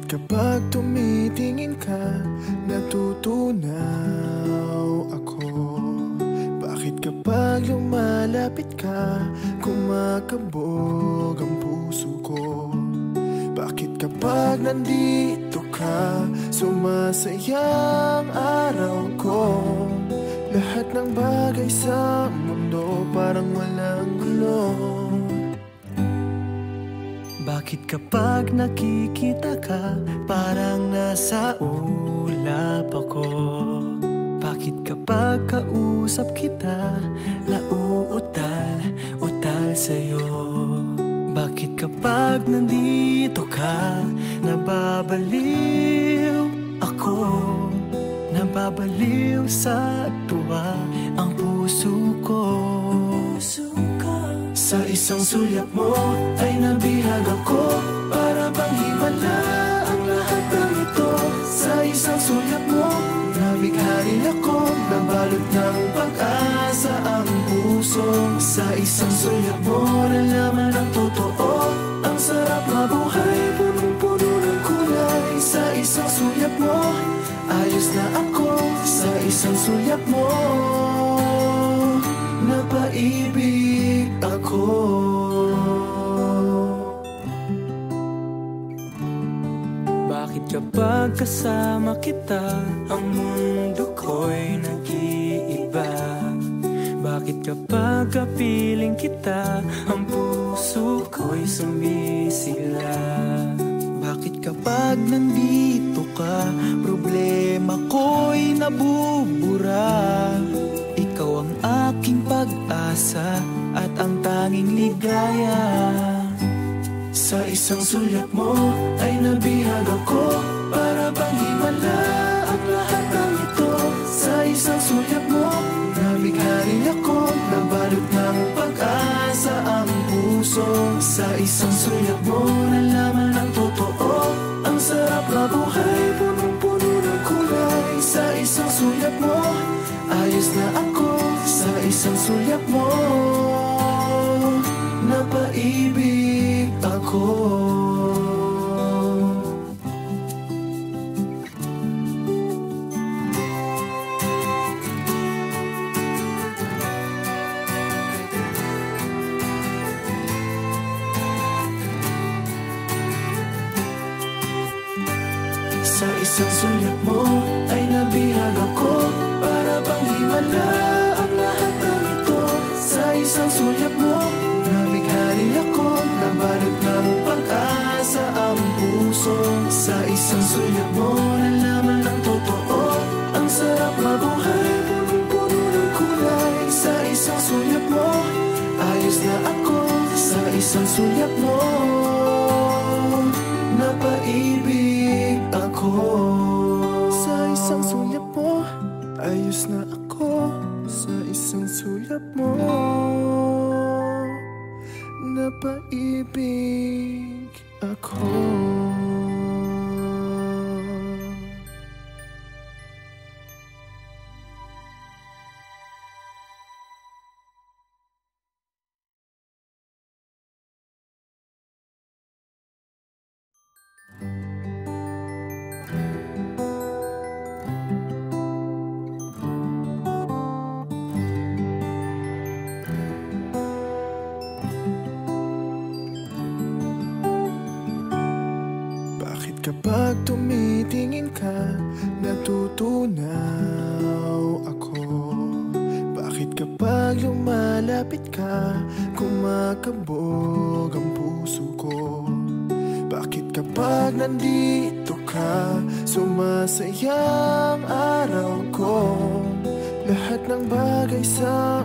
kapag tumitingin ka, natutunaw ako? Bakit kapag lumalapit ka, kumakabog ang puso ko? Bakit kapag nandito ka, sumasayang araw ko? Lahat ng bagay sa mundo parang walang gulo. Bakit kapag nakikita ka, parang nasa ulap ako? Bakit kapag kausap kita, nauutal-utal sa'yo? Bakit kapag nandito ka, nababaliw ako? Nababaliw sa tuwa ang puso ko. Sa isang sulyap mo ay nabihag ako, para bang himala ang lahat ng ito. Sa isang sulyap mo, nabighani ako, nabalot ng pag-asa ang puso. Sa isang sulyap mo, nalaman ang totoo, ang sarap mabuhay, punong-puno ng kulay. Sa isang sulyap mo, ayos na ako. Sa isang sulyap mo, napaibig ako. Bakit kapag kasama kita, ang mundo ko'y nag-iiba? Bakit kapag kapiling kita, ang puso ko'y sumisila? Bakit kapag nandito ka, problema ko'y nabubura? Ikaw ang aking pag-asa at ang tanging ligaya. Sa isang sulyap mo ay nabihag ako, para bang himala ang lahat ng ito. Sa isang sulyap mo, nabighani ako, nabalot ng pag-asa ang puso. Sa isang sulyap mo, nalaman ang totoo, ang sarap mabuhay, punong-puno ng kulay. Sa isang sulyap mo, ayos na ako. Sa isang sulyap mo, napaibig ako. Sa isang sulyap mo ay nabihag ako, para bang himala ang lahat ng ito. Sa isang sulyap mo, nabighani ako, nabalot ng pag-asa ang puso. Sa isang sulyap mo, nalaman ang totoo, ang sarap mabuhay, punong-puno ng kulay. Sa isang sulyap mo, ayos na ako. Sa isang sulyap mo, napaibig ako. Sa isang sulyap mo, ayos na ako. Sa isang sulyap mo, napaibig ako. Kapag tumitingin ka, natutunaw ako. Bakit kapag lumalapit ka, kumakabog ang puso ko? Bakit kapag nandito ka, sumasayang araw ko? Lahat ng bagay sa